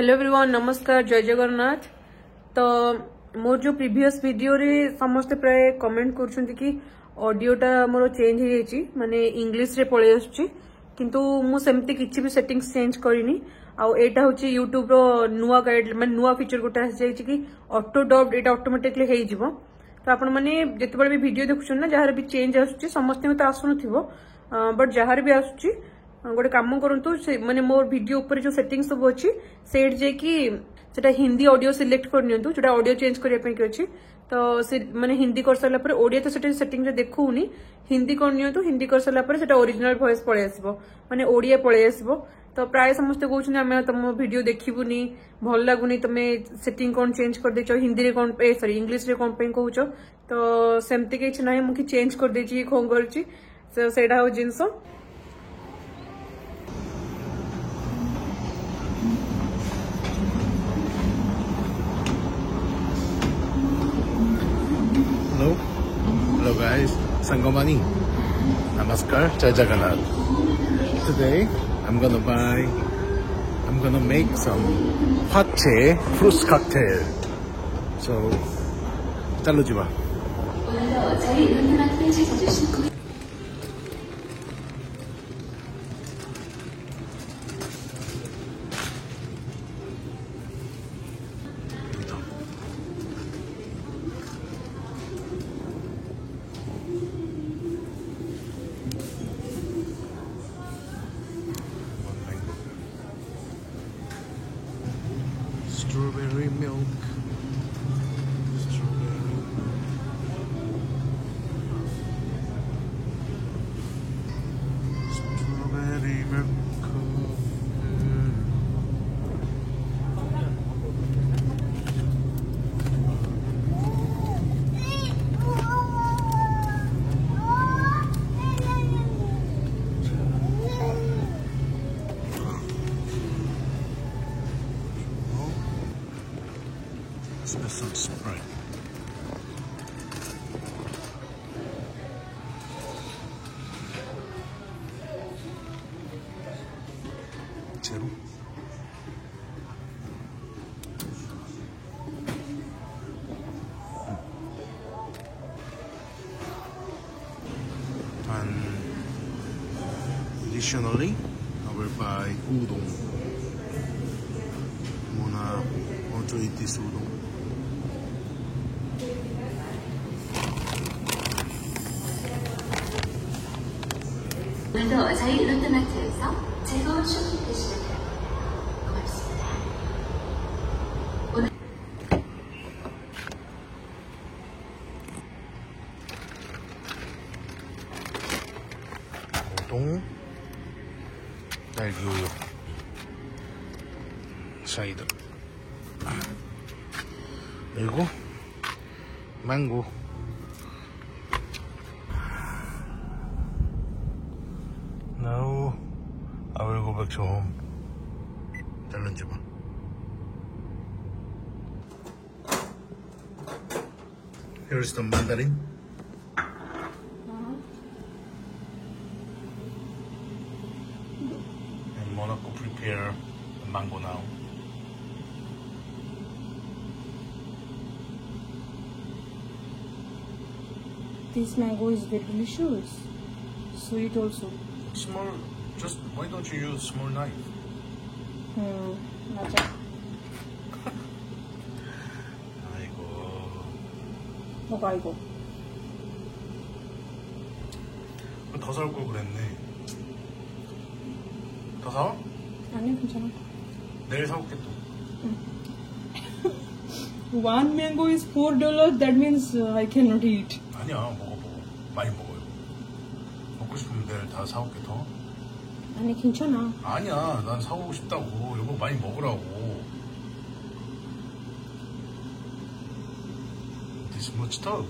Hello everyone, नमस्कार, जय जगन्नाथ। तो मोर जो प्रीवियस वीडियो रे समस्त प्राय कमेंट कर कि ऑडियोटा मोर चेंज हो माने इंग्लिश रे पळे आछी, किंतु मु सेमती किछि भी सेटिंग्स चेंज करिनी। आउ एटा होची यूट्यूब रो नुवा गाइड माने नुवा फीचर गोटा आसी जाई कि ऑटो डब्ड एटा ऑटोमेटिकली हेइ जिवो। तो आपण माने जेतेबेले भी वीडियो देखुछन ना, जहार भी चेंज आछी समस्त में तो आसुनथिबो, बट जहार भी आछी गोटे कम करंतु माने मोर वीडियो ऊपर जो सेटिंग सब अच्छी सेट जे कि सेटा हिंदी ऑडियो सिलेक्ट कर नियंतु, जोटा ऑडियो चेंज करिया पे कि अछि। तो से माने हिंदी कर साला पर ओडिया तो सेटा सेटिंग रे देखौनी, हिंदी कर नियंतु। हिंदी कर साला पर सेटा ओरिजिनल वॉइस पळे आसीबो, माने ओडिया पळे आसीबो। तो प्राय समस्त कहउछन आमे तुम वीडियो देखिबुनी, भल लागुनी, तमे सेटिंग कोन चेंज कर देचो, हिंदी रे कोन पे सॉरी इंग्लिश रे कोन पे कहउछो। तो सेमति किछ नाही, मु कि चेंज कर देची खों करची। सो सेटा हो जिंसो। Hello guys, Sangomani. Namaskar, Jai Jagannath. Today I'm gonna make some pache fruit cocktail. So, चलो जी बा. Strawberry milk. Strawberry milk. Let's get some Sprite. 제로. And additionally, I will buy udon. Wanna want to eat this udon? 오늘도 저희 롯데마트에서 즐거운 쇼핑 되시길 고맙습니다. 오늘 우동, 딸기 우유, 사이드, 그리고 망고. Now I will go back to home. Challenge ba. Here's the mandarin. And Monaco prepare the mango now. This mango is very delicious, sweet also. Small, just why don't you use small knife? 맞아. 아이고. 뭐가 이거? 더 사올 걸 그랬네. 더 사와? 아니, 괜찮아. 내일 사올게 또. One mango is $4. That means I cannot eat. 아니야, 먹어. 많이 먹어요. 먹고 싶으면 내일 다 사올게 더. 아니, 괜찮아. 아니야, 난 사오고 싶다고. 여보 많이 먹으라고. This much tough.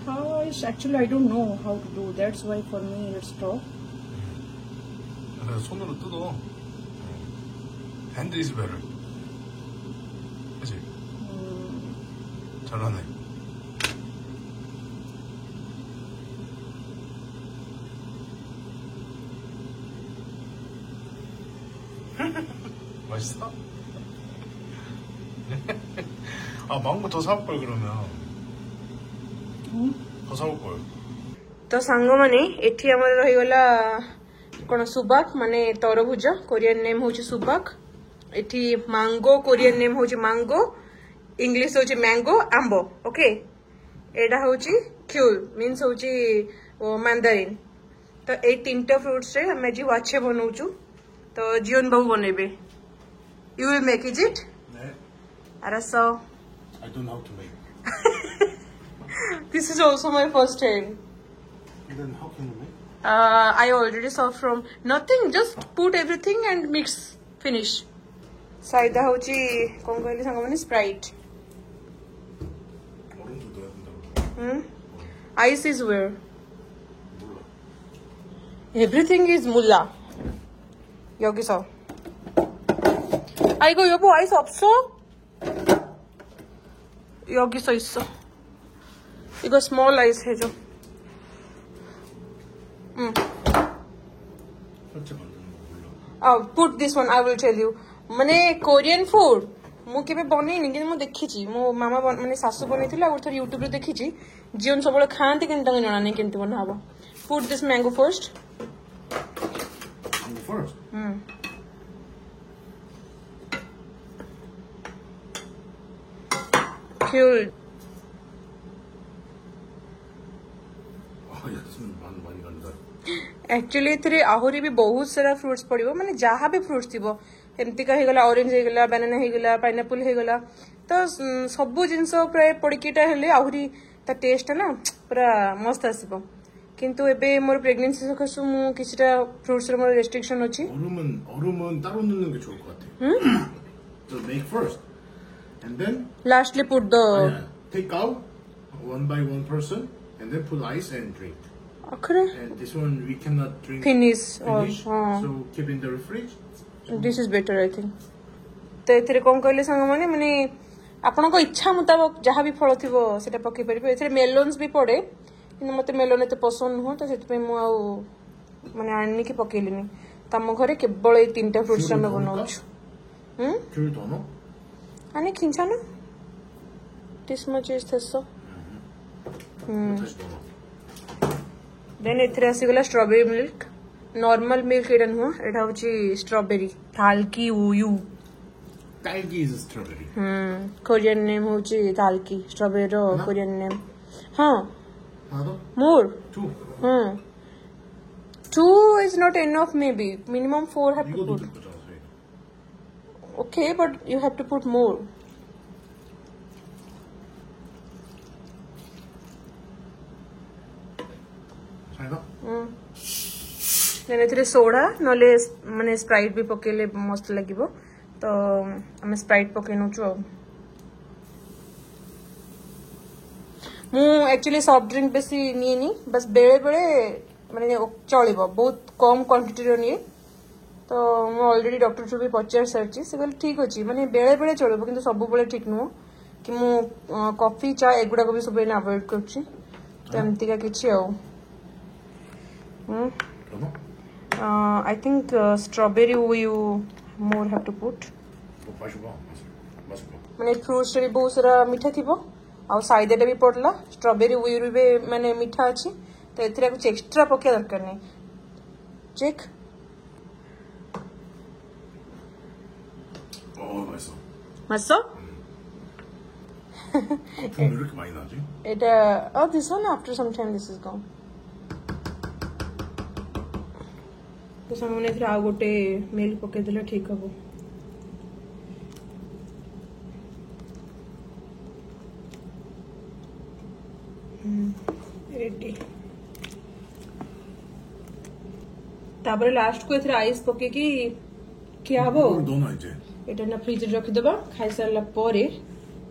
Actually, I don't know how to do. That's why for me it's tough. 그래, 손으로 뜯어. Hand is better. 그치? 잘하네. 맛있어? 아 망고 더 사올 걸 그러면. 더 사올 걸. तो सांग माने एठी हमर रही गला कोन सुबाक माने तरभुज Korean name होची सुबाक एठी मैंगो कोरियन नेम होची मैंगो इंग्लिश होची मैंगो आंबो ओके एडा होची क्यूल मींस होची मैंडारिन तो ए तीनटा फ्रूट्स रे हम जी वाछे बनौचु तो जीवन बाबू बनेबे you will make it 네. 알았어 I don't know how to make. this is also my first time Then how can you make? I already saw from nothing. Just put everything and mix. Finish. Saida hochi kon कहली संग माने Sprite. 얼음도 넣어야 된다고. Ice is where? 몰라. Everything is mulla. 여기서. 아 이거 여보 아이스 없어? 여기서 있어. 이거 small ice 해줘. 설치 만드는 거 몰라. Put this one. I will tell you. माने Korean food मु केबे बनेनी कि मु देखिची मो मामा माने सासु बनेथिला और थोर YouTube रे देखिची जीवन सबले खांती केन तंग जणा नै केनती बना हबो put this mango first Mango first. क्यूल 야스는 많이 간다. एक्चुअली एथरे आहुरी भी बहुत सारा फ्रूट्स पड़िबो माने जहाँ भी फ्रूट्स थिबो एमती का हेगला ऑरेंज हेगला बनाना हेगला पाइनएप्पल हेगला तो सब जिनस प्राय पड़कीटा हेले आहुरी ता टेस्ट ना पूरा मस्त आसीबो किंतु एबे मोर प्रेगनेंसी सकाशु मु किछटा फ्रूट्स रे मोर रेस्ट्रिक्शन अछि 얼음은 따로 넣는 게 좋을 것 같아. So make first, and then lastly put the take out one by one person, and then put ice and drink. अखरे And this one we cannot drink. Finish So keep in the fridge. This is better I think तो एथरे कोन कहले संग माने आपन को इच्छा मुताबिक जहाँ भी फल थिबो सेटा पकई परिबे एथरे मेलोन्स भी पड़े किंतु मते मेलोन एते पसंद हो तो सेत पे मु आ माने आनी की पकेलिनी तम घरे केवल ए तीनटा फ्रूट्स हम बनाउछु 귤 더 넣어? आनी खिंचाना दिस मच इज थसो 다시 더 넣어. देन एथरे आसी गला स्ट्रॉबेरी मिल्क नॉर्मल मिल्क एडन हुआ एटा होची स्ट्रॉबेरी थालकी उयू 딸기 is strawberry. कोरियन नेम होची थालकी स्ट्रॉबेरी रो कोरियन नेम हां 하나 더? More 2. 2 is not enough maybe minimum 4 have to 이거도 put 될 거잖아, 저희가. okay but you have to put more 사이다? Then एथरे सोडा नले माने स्प्राइट भी पकेले मस्त लागिबो तो हमें स्प्राइट पकेनु छु मु एक्चुअली सॉफ्ट ड्रिंक बेसी नी बस बेले बेले माने चलिबो बहुत कम क्वांटिटी रो नी तो मु ऑलरेडी डॉक्टर छु भी पचार सरची से बोल ठीक अछि माने बेले बेले चलिबो किंतु सब बेले ठीक नो कि मु कॉफी चा एगुडा को भी सब अवॉइड करछि तो एमती का किछि हो 더 넣어? I think strawberry you more have to put. 마셔봐. 맛을 봐. माने फ्रूट्स रे बहुत सारा मीठा थिबो आ साइडेटा भी पड़ला स्ट्रॉबेरी उई रे माने मीठा अछि तो एथरा कुछ एक्स्ट्रा पके दरकार नै check 맛있어. 맛있어? 거품이 왜 이렇게 많이 나지? Etah this one after some time this is gone तो सामने फिर आ गोटे मिल्क पके देले ठीक हबो रेडी तापर लास्ट को एथरे आइस पके की खिया हबो 이걸 넣어놔 이제. एटा ना फ्रिज रे रखि देबा खाइ सारला परे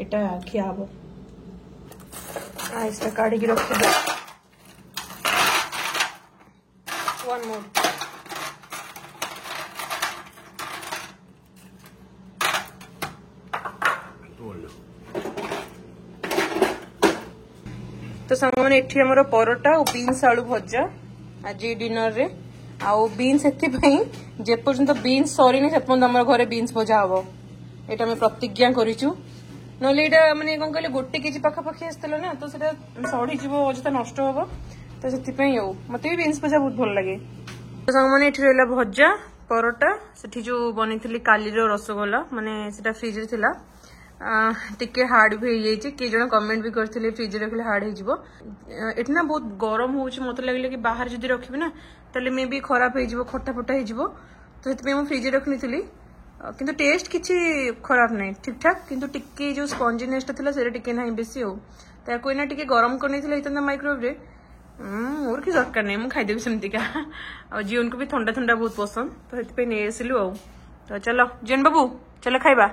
एटा खिया हबो आइस ता काढी की रखि दे वन मोर 또 올려. तो सांग मैंने एठी हमरो परोटा और बीन्स आलू भजा आज डिनर रे आउ बीन्स एथिपाई जे पर्यंत बीन्स सरीनी से पर्यंत आम घरे बीन्स भजा हम एटा मैं प्रतिज्ञा करिचु नले एटा माने कोन कहले गोटे केजी पाखापाखी आसला ना तो सेटा सड़ी जीव अजता नष्ट हम तो से मत भी बीन्स भजा बहुत भल लगे तो सांग मैंने ये रहा भजा परोटा से जो बनी काली रसगोला माने सेटा फ्रिज रे थिला टिके हार्ड भी हो जाइए किए जन कमेंट भी करते फ्रिज रखले हार्ड हो ना बहुत गरम हो मत लगे कि बाहर जब रखी ना ताले मे भी खराब हो खटा फटा हो तो से फ्रिज रखनी किंतु टेस्ट किसी खराब नहीं ठीक ठाक किंतु टिके जो स्पंजीनेस था से टिके ना बेसी हो तो ना टिके गरम करनी माइक्रोवेव रे मोर कि दरकार नहीं मुझे खाईदेवी सेमतिका आ जीवन को भी ठंडा ठंडा बहुत पसंद तो से नहीं आसलु आ तो चलो जीवन बाबू चलो खाइबा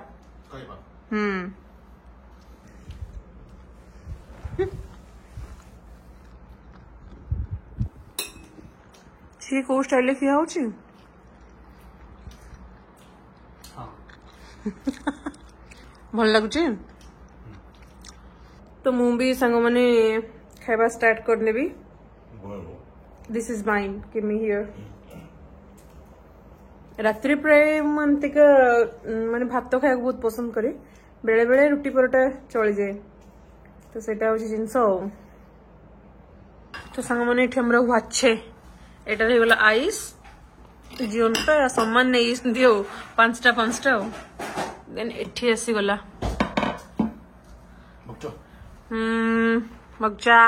सी को स्टाइल खिया होची भल लगुच तो मु भी सांग माने खाइबा स्टार्ट करने भी this is mine give me here रात्रि प्राय मुझे माने भात खाया बहुत पसंद करे बेले बेले रुटी परोटा चली जाए तो सेटा हूँ जिनस तो सांग मैंने वाचे एटार हो गला आइस जीवन तो सामान नहीं दियो पांचटा पांचटा देन एठी आसीगला मगजा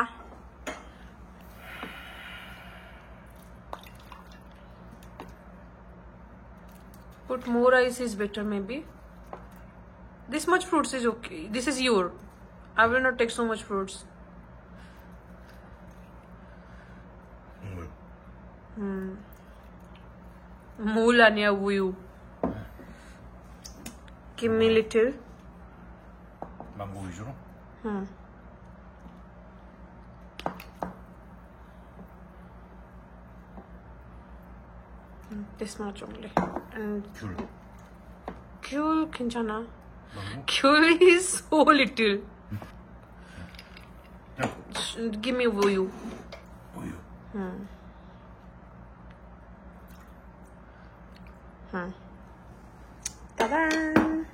put more ice is better maybe this much fruits is okay this is your I will not take so much fruits Mulania Wu give me little 망고 위주로? this much only and 귤. 귤 괜찮아 망고? 귤 is so little give me 우유 우유. 따단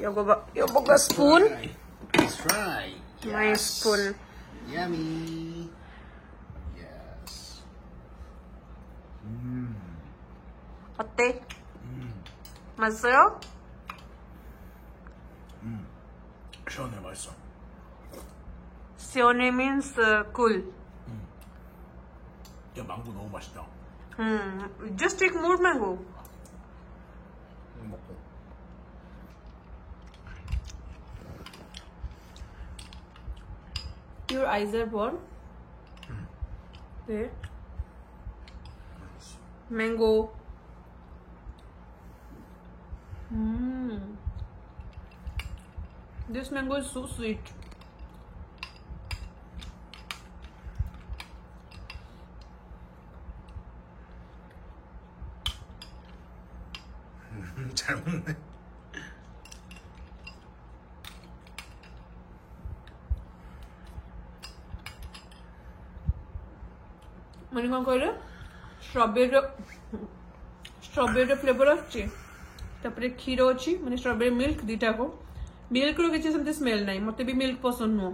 요거가 스푼 Let's try. my spoon Yummy. Yes. 어때? 맛있어요? 시원해 맛있어. 시원해 means cool 야 망고 너무 맛있다. just take more mango 먹고. your eyes are warm okay mango this mango is so sweet 잘 먹네. मैंने कौन कहले strawberry flavour अच्छी क्षीर अच्छी मैंने strawberry milk दीटा को milk रो किसी सेमती smell नहीं मत भी मिल्क पसंद नुह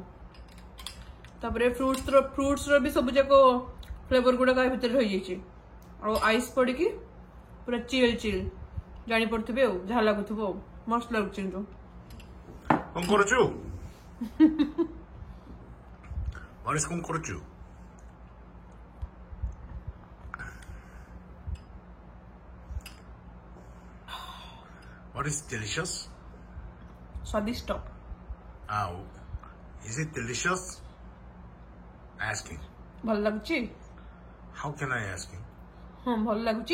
फ्रुट्स रो भी सब जाक फ्लेवर गुड़ाक भितर रही जाइए और आइस पड़ी पूरा चिल चिल जानी पड़े जहाँ लगुव मस्त लगुच 꽁꼬르쭈. What is 꽁꼬르쭈? What is delicious? स्वादिष्ट Is it delicious? Asking. भल लगुच How can I asking? हाँ भल लगुच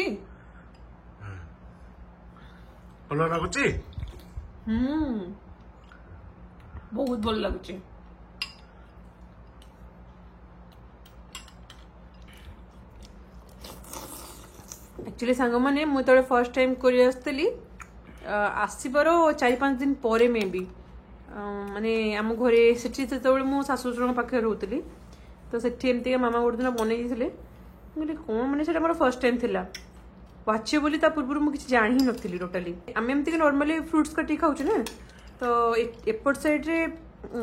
ଭଲ ଲାଗୁଛି? बहुत भल लगुच एक्चुअली सांग मैंने मुझे फर्स्ट टाइम कोरिया आसली आसबार 4-5 दिन पर मे भी माने आम घरे से मो शाशु शशुर पाखे रोली तो से मामा गोटे दिन बनई କହିଲି କ'ଣ ମାନେ ସେଇଟା ମୋର ଫର୍ଷ୍ଟ ଟାଇମ୍ ଥିଲା ୱାଚେ ବୋଲି ତା ପୂର୍ବରୁ ମୁଁ କିଛି ଜାଣି ହିଁ ନଥିଲି ଟୋଟାଲି ଆମେ ଏମିତିକି ନର୍ମାଲି ଫ୍ରୁଟ୍ସ କାଟିକି ଖାଉଛୁ ନା ତ ଏପଟ ସାଇଡ୍ରେ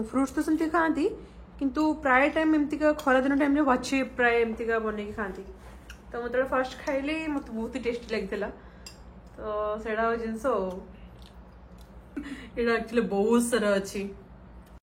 ଫ୍ରୁଟ୍ସ ତ ସେମିତି ଖାଆନ୍ତି କିନ୍ତୁ ପ୍ରାୟ ଟାଇମ୍ ଏମିତିକା ଖରାଦିନ ଟାଇମ୍ରେ ୱାଚେ ପ୍ରାୟ ଏମିତିକା ବନେଇକି ଖାଆନ୍ତି ତ ମୁଁ ଯେତେବେଳେ ଫାର୍ଷ୍ଟ ଖାଇଲି ମୋତେ ବହୁତ ହି ଟେଷ୍ଟି ଲାଗିଥିଲା ତ ସେଇଟା ଜିନିଷ ଆଉ ଏଇଟା ଆକ୍ଚୁଆଲି ବହୁତ ସାରା ଅଛି